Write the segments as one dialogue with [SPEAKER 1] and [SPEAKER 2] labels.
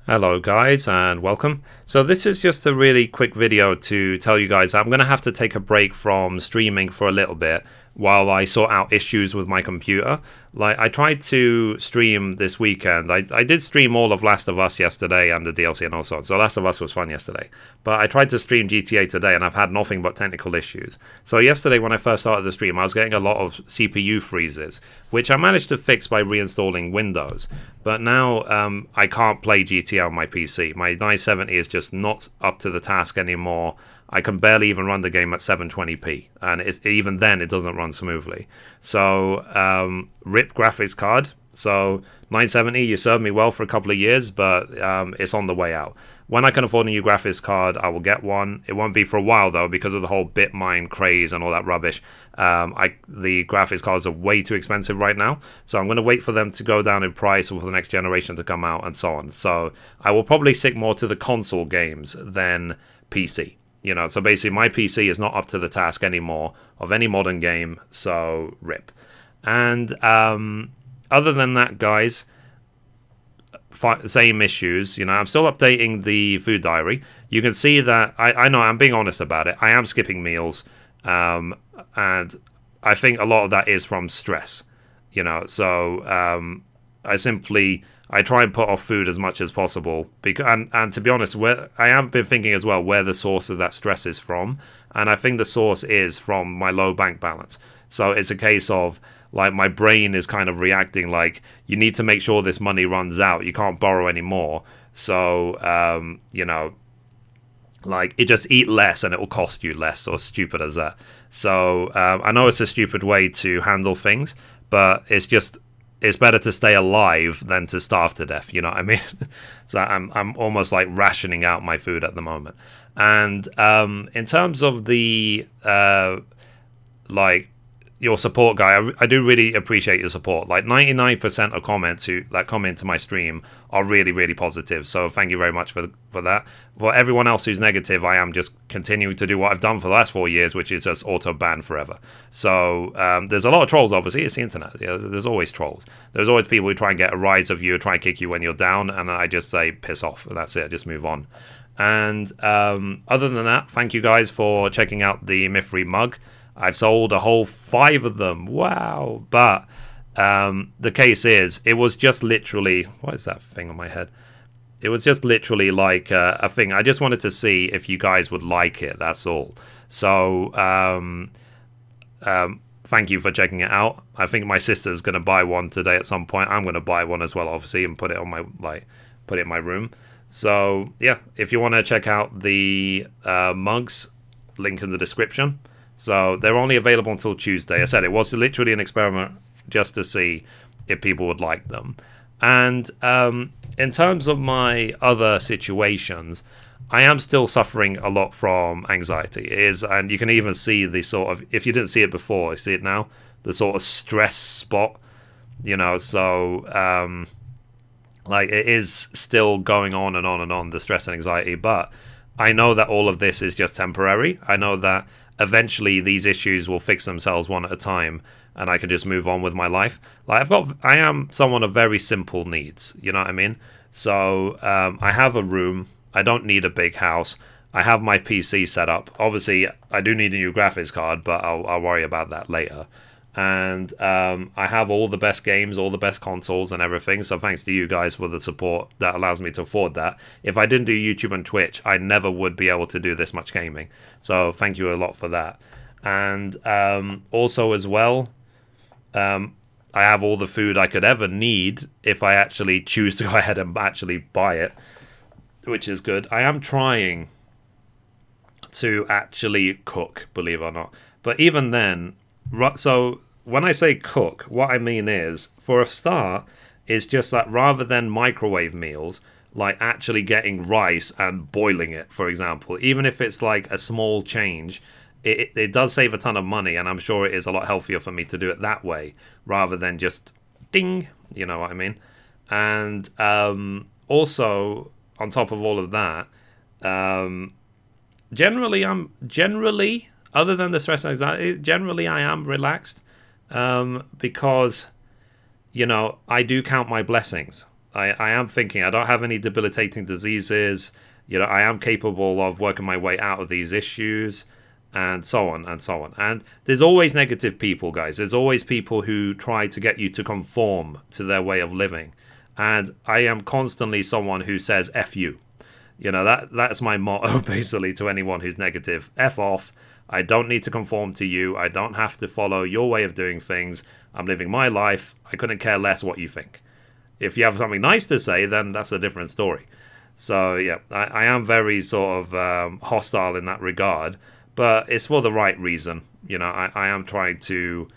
[SPEAKER 1] Hello guys and welcome. So this is just a really quick video to tell you guys I'm going to have to take a break from streaming for a little bit while I sort out issues with my computer. Like, I tried to stream this weekend. I did stream all of Last of Us yesterday and the DLC and all sorts. So Last of Us was fun yesterday. But I tried to stream GTA today and I've had nothing but technical issues. So yesterday when I first started the stream, I was getting a lot of CPU freezes, which I managed to fix by reinstalling Windows. But now I can't play GTA on my PC. My 970 is just not up to the task anymore. I can barely even run the game at 720p, and even then it doesn't run smoothly. So RIP graphics card. So 970, you served me well for a couple of years, but it's on the way out. When I can afford a new graphics card, I will get one. It won't be for a while though, because of the whole Bitmine craze and all that rubbish. The graphics cards are way too expensive right now, so I'm going to wait for them to go down in price or for the next generation to come out and so on. So I will probably stick more to the console games than PC. You know, so basically my PC is not up to the task anymore of any modern game, so RIP. And other than that, guys, same issues. You know, I'm still updating the food diary. You can see that I know I'm being honest about it. I am skipping meals, and I think a lot of that is from stress. You know, so I try and put off food as much as possible, because and to be honest, I have been thinking as well where the source of that stress is from, and I think the source is from my low bank balance. So it's a case of, like, my brain is kind of reacting like, you need to make sure this money runs out, you can't borrow anymore. So you know, like, it just eat less and it will cost you less, or stupid as that. So I know it's a stupid way to handle things, but it's better to stay alive than to starve to death, you know what I mean? So I'm almost like rationing out my food at the moment. And in terms of the like, your support, guy, I do really appreciate your support. Like 99% of comments that come into my stream are really, really positive. So thank you very much for that. For everyone else who's negative, I am just continuing to do what I've done for the last 4 years, which is just auto-ban forever. So there's a lot of trolls, obviously. It's the internet. You know, there's always trolls. There's always people who try and get a rise of you, try and kick you when you're down, and I just say, piss off, and that's it. I just move on. And other than that, thank you guys for checking out the Mithrie mug. I've sold a whole 5 of them. Wow. But the case is, it was just literally... What is that thing on my head? It was just literally like a thing. I just wanted to see if you guys would like it. That's all. So thank you for checking it out. I think my sister's going to buy one today at some point. I'm going to buy one as well, obviously, and put it on my, put it in my room. So yeah, if you want to check out the mugs, link in the description. So they're only available until Tuesday. I said it was literally an experiment just to see if people would like them. And in terms of my other situations, I am still suffering a lot from anxiety. And you can even see the sort of, if you didn't see it before, you see it now, the sort of stress spot, you know. So like, it is still going on and on and on, the stress and anxiety. But I know that all of this is just temporary. I know that eventually these issues will fix themselves one at a time, and I can just move on with my life. Like, I am someone of very simple needs, you know what I mean? So I have a room. I don't need a big house. I have my PC set up. Obviously, I do need a new graphics card, but I'll worry about that later. And I have all the best games, all the best consoles and everything. So thanks to you guys for the support that allows me to afford that. If I didn't do YouTube and Twitch, I never would be able to do this much gaming. So thank you a lot for that. And also as well, I have all the food I could ever need if I actually choose to go ahead and actually buy it, which is good. I am trying to actually cook, believe it or not. But even then, so when I say cook, what I mean is, for a start, is just that rather than microwave meals, like actually getting rice and boiling it, for example, even if it's like a small change, it does save a ton of money, and I'm sure it is a lot healthier for me to do it that way rather than just ding, you know what I mean? And also, on top of all of that, generally, other than the stress and anxiety, generally I am relaxed, because, you know, I do count my blessings. I am thinking I don't have any debilitating diseases. You know, I am capable of working my way out of these issues, and so on and so on. And there's always negative people, guys. There's always people who try to get you to conform to their way of living. And I am constantly someone who says F you. You know, that's my motto basically to anyone who's negative. F off. I don't need to conform to you. I don't have to follow your way of doing things. I'm living my life. I couldn't care less what you think. If you have something nice to say, then that's a different story. So, yeah, I am very sort of hostile in that regard. But it's for the right reason. You know, I am trying to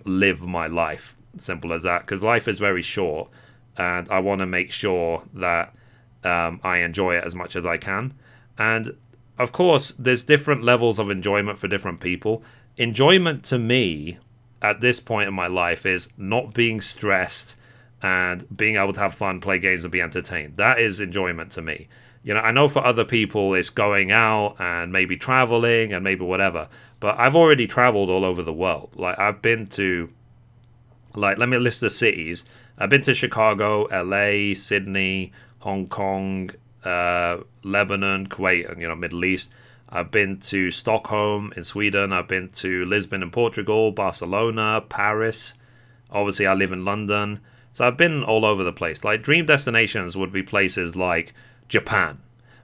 [SPEAKER 1] live my life. Simple as that. Because life is very short. And I want to make sure that I enjoy it as much as I can. And, of course, there's different levels of enjoyment for different people. Enjoyment to me, at this point in my life, is not being stressed and being able to have fun, play games, and be entertained. That is enjoyment to me. You know, I know for other people it's going out and maybe traveling and maybe whatever. But I've already traveled all over the world. Like, I've been to, like, let me list the cities. I've been to Chicago, LA, Sydney, Hong Kong, Lebanon, Kuwait, and, you know, Middle East. I've been to Stockholm in Sweden. I've been to Lisbon in Portugal, Barcelona, Paris. Obviously, I live in London. So I've been all over the place. Like, dream destinations would be places like Japan,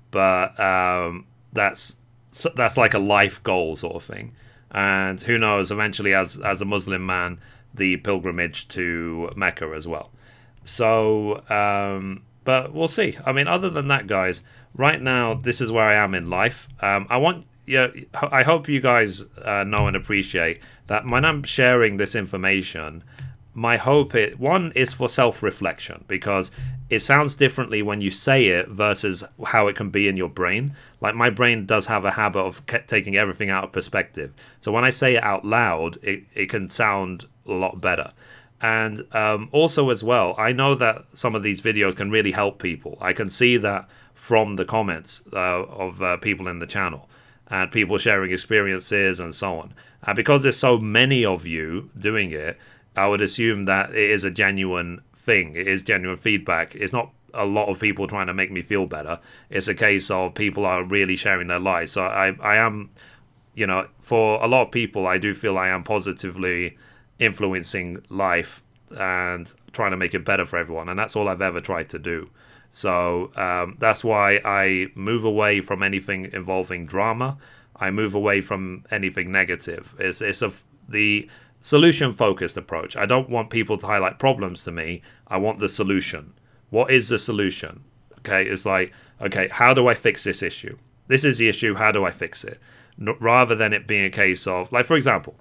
[SPEAKER 1] but that's like a life goal sort of thing. And who knows, eventually as a Muslim man, the pilgrimage to Mecca as well. So but we'll see. I mean, other than that, guys, right now this is where I am in life. I hope you guys know and appreciate that when I'm sharing this information, my hope is for self-reflection, because it sounds differently when you say it versus how it can be in your brain. Like, my brain does have a habit of taking everything out of perspective. So when I say it out loud, it can sound a lot better. And also as well, I know that some of these videos can really help people. I can see that from the comments of people in the channel and people sharing experiences and so on. And because there's so many of you doing it, I would assume that it is a genuine thing. It is genuine feedback. It's not a lot of people trying to make me feel better. It's a case of people are really sharing their lives. So I am, you know, for a lot of people, I do feel I am positively influencing life and trying to make it better for everyone. And that's all I've ever tried to do. So that's why I move away from anything involving drama. I move away from anything negative. It's the solution-focused approach. I don't want people to highlight problems to me. I want the solution. What is the solution? Okay, it's like, okay, how do I fix this issue? This is the issue, how do I fix it? Rather than it being a case of, like, for example,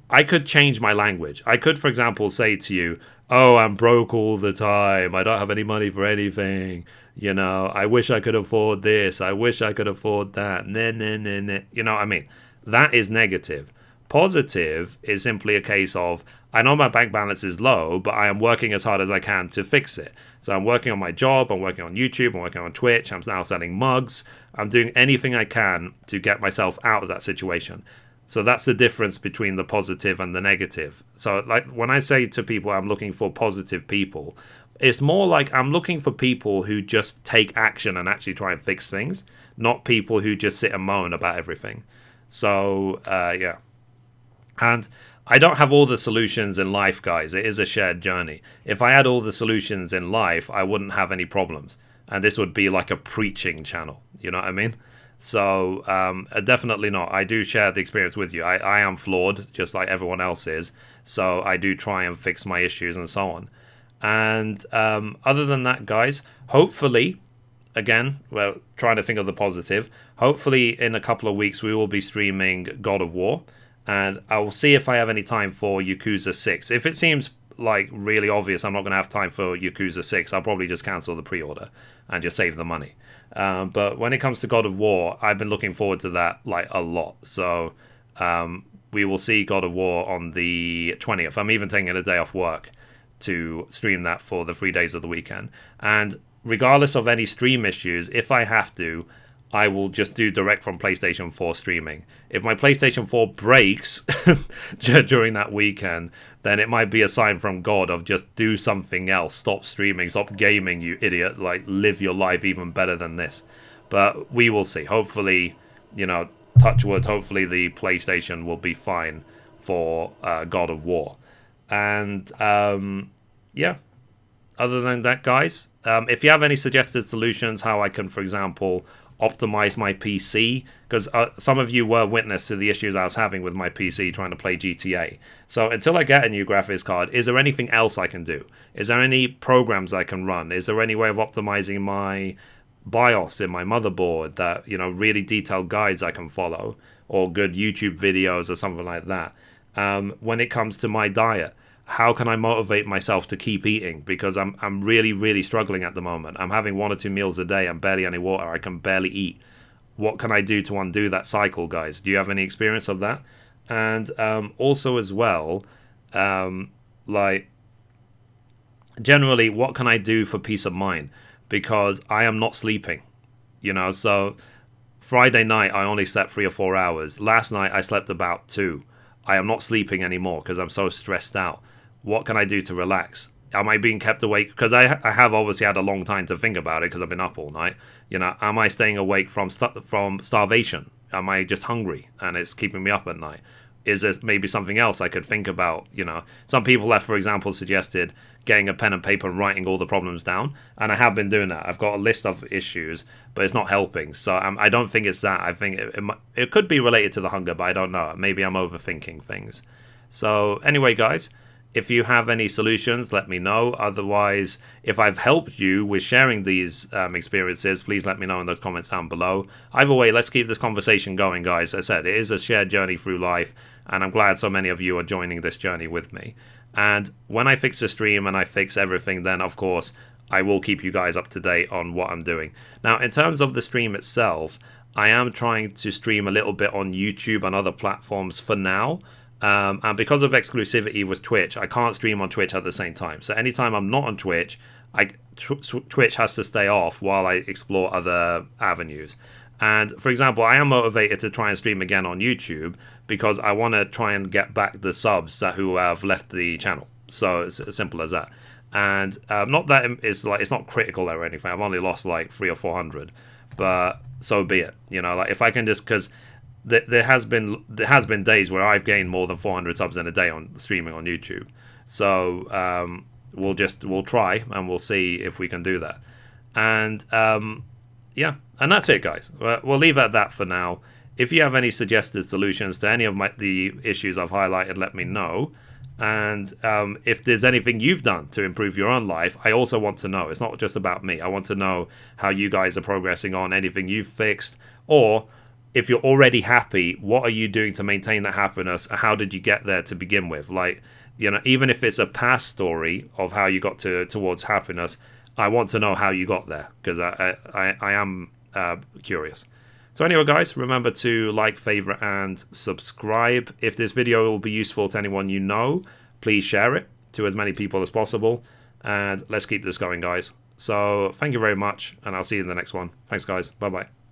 [SPEAKER 1] I could change my language. I could, for example, say to you, oh, I'm broke all the time. I don't have any money for anything. You know, I wish I could afford this. I wish I could afford that. You know what I mean? That is negative. Positive is simply a case of, I know my bank balance is low, but I am working as hard as I can to fix it. So I'm working on my job, I'm working on YouTube, I'm working on Twitch, I'm now selling mugs. I'm doing anything I can to get myself out of that situation. So that's the difference between the positive and the negative. So, like, when I say to people I'm looking for positive people, it's more like I'm looking for people who just take action and actually try and fix things, not people who just sit and moan about everything. So, yeah. And I don't have all the solutions in life, guys. It is a shared journey. If I had all the solutions in life, I wouldn't have any problems. And this would be like a preaching channel. You know what I mean? So definitely not. I do share the experience with you. I am flawed, just like everyone else is. So I do try and fix my issues and so on. And other than that, guys, hopefully, again, we're trying to think of the positive. Hopefully in a couple of weeks, we will be streaming God of War. And I will see if I have any time for Yakuza 6. If it seems like really obvious I'm not going to have time for Yakuza 6, I'll probably just cancel the pre-order and just save the money. But when it comes to God of War, I've been looking forward to that like a lot. So we will see God of War on the 20th. I'm even taking a day off work to stream that for the 3 days of the weekend. And regardless of any stream issues, if I have to, I will just do direct from PlayStation 4 streaming. If my PlayStation 4 breaks during that weekend, then it might be a sign from God of just do something else. Stop streaming, stop gaming, you idiot. Like, live your life even better than this. But we will see. Hopefully, you know, touch wood, hopefully the PlayStation will be fine for God of War. And, yeah. Other than that, guys, if you have any suggested solutions how I can, for example, optimize my PC, because some of you were witness to the issues I was having with my PC trying to play GTA. So until I get a new graphics card, is there anything else I can do? Is there any programs I can run? Is there any way of optimizing my BIOS in my motherboard that, you know, really detailed guides I can follow, or good YouTube videos or something like that? When it comes to my diet, how can I motivate myself to keep eating? Because I'm really struggling at the moment. I'm having 1 or 2 meals a day and barely any water. I can barely eat. What can I do to undo that cycle, guys? Do you have any experience of that? And also as well, like, generally, what can I do for peace of mind? Because I am not sleeping, you know. So Friday night, I only slept 3 or 4 hours. Last night, I slept about 2. I am not sleeping anymore because I'm so stressed out. What can I do to relax? Am I being kept awake? Because I have obviously had a long time to think about it because I've been up all night. You know, am I staying awake from starvation? Am I just hungry and it's keeping me up at night? Is there maybe something else I could think about? You know, some people have, for example, suggested getting a pen and paper and writing all the problems down. And I have been doing that. I've got a list of issues, but it's not helping. So I don't think it's that. I think it could be related to the hunger, but I don't know. Maybe I'm overthinking things. So anyway, guys, if you have any solutions, let me know. Otherwise, if I've helped you with sharing these experiences, please let me know in the comments down below. Either way, let's keep this conversation going, guys. As I said, it is a shared journey through life, and I'm glad so many of you are joining this journey with me. And when I fix the stream and I fix everything, then, of course, I will keep you guys up to date on what I'm doing. Now, in terms of the stream itself, I am trying to stream a little bit on YouTube and other platforms for now. And because of exclusivity with Twitch, I can't stream on Twitch at the same time. So anytime I'm not on Twitch, Twitch has to stay off while I explore other avenues. And for example, I am motivated to try and stream again on YouTube because I want to try and get back the subs who have left the channel. So it's as simple as that. And not that it's like, it's not critical or anything. I've only lost like 300 or 400, but so be it. You know, like if I can just, because there has been days where I've gained more than 400 subs in a day on streaming on YouTube. So we'll try and we'll see if we can do that. And yeah, and that's it, guys. We'll leave it at that for now. If you have any suggested solutions to any of the issues I've highlighted, let me know. And if there's anything you've done to improve your own life, I also want to know. It's not just about me. I want to know how you guys are progressing on anything you've fixed, or if you're already happy, what are you doing to maintain that happiness? How did you get there to begin with? Like, you know, even if it's a past story of how you got towards happiness, I want to know how you got there, because I am curious. So anyway, guys, remember to like, favorite, and subscribe. If this video will be useful to anyone you know, please share it to as many people as possible. And let's keep this going, guys. So thank you very much, and I'll see you in the next one. Thanks, guys. Bye-bye.